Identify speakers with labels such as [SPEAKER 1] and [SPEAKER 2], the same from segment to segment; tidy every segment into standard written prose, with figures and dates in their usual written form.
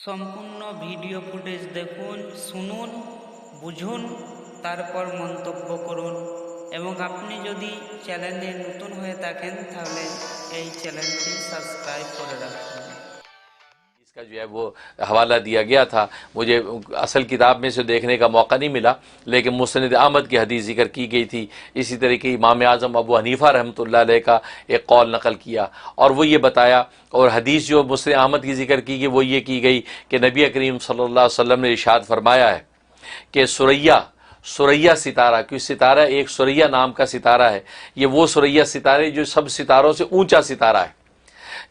[SPEAKER 1] সম্পূর্ণ video footage দেখুন, শুনুন, বুঝুন, তারপর মন্তব্য করুন। এবং আপনি যদি চ্যানেলে নতুন হয়ে থাকেন তাহলে এই চ্যানেলটি সাবস্ক্রাইব করে রাখুন।
[SPEAKER 2] इसका जो है वो हवाला दिया गया था। मुझे असल किताब में से देखने का मौका नहीं मिला, लेकिन मुस्नद अहमद की हदीस जिक्र की गई थी। इसी तरीके इमाम आज़म अबू हनीफ़ा रहमतुल्लाह अलैह का एक कौल नकल किया और वो ये बताया, और हदीस जो मुस्नद अहमद की जिक्र की गई वो ये की गई कि नबी करीम सल्लल्लाहु अलैहि वसल्लम ने इरशाद फरमाया है कि सुरैया सितारा, क्योंकि सितारा एक सुरैया नाम का सितारा है, ये वो सुरैया सितारे जो सब सितारों से ऊंचा सितारा है,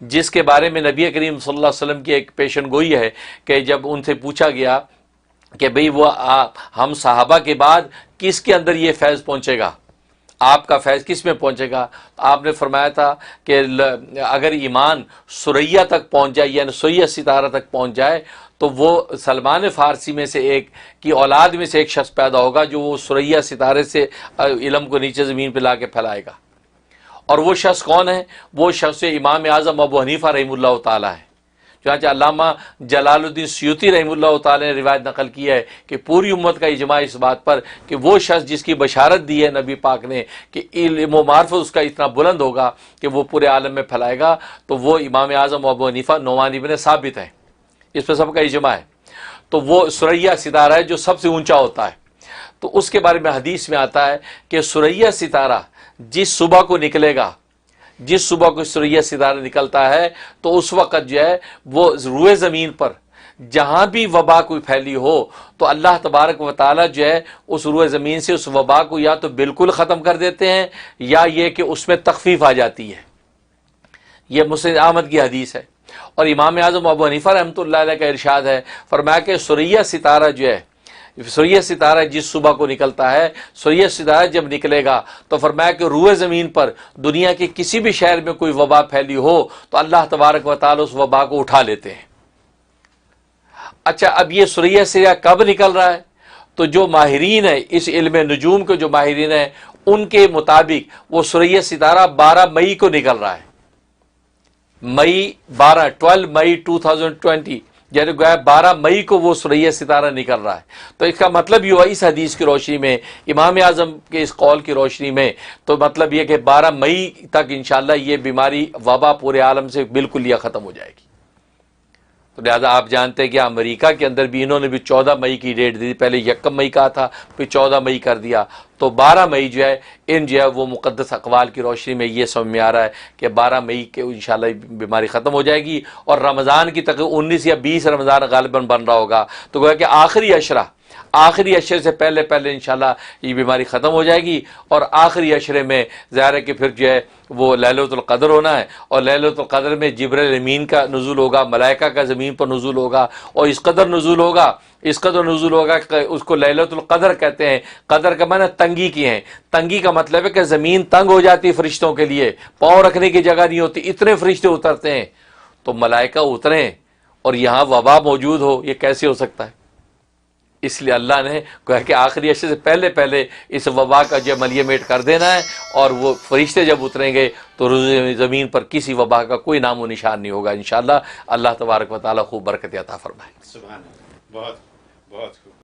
[SPEAKER 2] जिसके बारे में नबी करीम सल्लल्लाहु अलैहि वसल्लम की एक पेशन गोई है कि जब उनसे पूछा गया कि भाई वो हम सहाबा के बाद किसके अंदर ये फैज़ पहुँचेगा, आपका फैज़ किस में पहुँचेगा, आपने फरमाया था कि अगर ईमान सुरैया तक पहुँच जाए, यानी सुरैया सितारा तक पहुँच जाए, तो वो सलमान फ़ारसी में से एक की औलाद में से एक शख्स पैदा होगा जो वो सुरैया सितारे से इल्म को नीचे ज़मीन पर ला के फैलाएगा। और वो शख्स कौन है? वो शख्स इमाम आज़म अबू हनीफ़ा रहमतुल्लाह ताला है। चुनांचे अल्लामा जलालुद्दीन सयूती रहमतुल्लाह ताला ने रिवायत नकल की है कि पूरी उम्मत का इजमा इस बात पर कि वो शख्स जिसकी बशारत दी है नबी पाक ने कि इल्म व मार्फत उसका इतना बुलंद होगा कि वो पूरे आलम में फैलाएगा, तो वो इमाम आज़म अबू हनीफ़ा नोमान इब्न साबित है। इस पर सबका इजमा है। तो वो सुरैया सितारा है जो सबसे ऊंचा होता है। तो उसके बारे में हदीस में आता है कि सुरैया सितारा जिस सुबह को निकलेगा, जिस सुबह को सुरैया सितारा निकलता है, तो उस वक़्त जो है वो रूए ज़मीन पर जहाँ भी वबा कोई फैली हो तो अल्लाह तबारक व तआला जो है उस रूए ज़मीन से उस वबा को या तो बिल्कुल ख़त्म कर देते हैं या ये कि उसमें तख़फ़ीफ़ आ जाती है। ये मुस्नद अहमद की हदीस है। और इमाम आज़म अबू हनीफ़ा रहमतुल्लाह अलैह का इरशाद है, फरमाया कि सुरैया सितारा जो है, सुरैया सितारा जिस सुबह को निकलता है, सुरैया सितारा जब निकलेगा तो फरमाया कि रूए ज़मीन पर दुनिया के किसी भी शहर में कोई वबा फैली हो तो अल्लाह तबारक व तआला उस वबा को उठा लेते हैं। अच्छा, अब ये सुरैया सितारा कब निकल रहा है? तो जो माहिरीन है इस इल्म नजूम के, जो माहिरीन है उनके मुताबिक वो सुरैया सितारा 12 मई को निकल रहा है। 12 मई 2020, यानी 12 मई को वो सुरैया सितारा निकल रहा है। तो इसका मतलब ये हुआ इस हदीस की रोशनी में, इमाम आज़म के इस कौल की रोशनी में, तो मतलब ये कि 12 मई तक इंशाअल्लाह ये बीमारी वबा पूरे आलम से बिल्कुल ये ख़त्म हो जाएगी। तो लिहाजा आप जानते हैं कि अमेरिका के अंदर भी इन्होंने भी 14 मई की डेट दी, पहले 1 मई कहा था, फिर 14 मई कर दिया। तो 12 मई जो है इन जो है वो मुक़द्दस अक़वाल की रोशनी में ये समझ में आ रहा है कि 12 मई के इंशाअल्लाह बीमारी ख़त्म हो जाएगी। और रमज़ान की तक 19 या 20 रमज़ान गालिबन बन रहा होगा, तो गोया कि आखिरी अशरे से पहले इंशाअल्लाह ये बीमारी ख़त्म हो जाएगी। और आखिरी अशरे में ज़ाहिर है कि फिर जो है वो लैलतुल क़द्र होना है, और लैलतुल क़द्र में जिब्रील अमीन का नुज़ूल होगा, मलाइका का ज़मीन पर नुज़ूल होगा, और इस कदर नुज़ूल होगा कि उसको लैलतुल क़द्र कहते हैं। क़द्र का माना तंगी की है। तंगी का मतलब है कि ज़मीन तंग हो जाती है फरिश्तों के लिए, पाँव रखने की जगह नहीं होती, इतने फरिश्ते उतरते हैं। तो मलाइका उतरें और यहाँ वबा मौजूद हो, ये कैसे हो सकता है? इसलिए अल्लाह ने कहा कि आखिरी अशरे से पहले इस वबा का जो मलिया मेट कर देना है, और वो फरिश्ते जब उतरेंगे तो ज़मीन पर किसी वबा का कोई नामो निशान नहीं होगा इंशाअल्लाह। अल्लाह तबारक व तआला खूब बरकत अता फरमाए।
[SPEAKER 3] सुभान अल्लाह। बहुत खूब।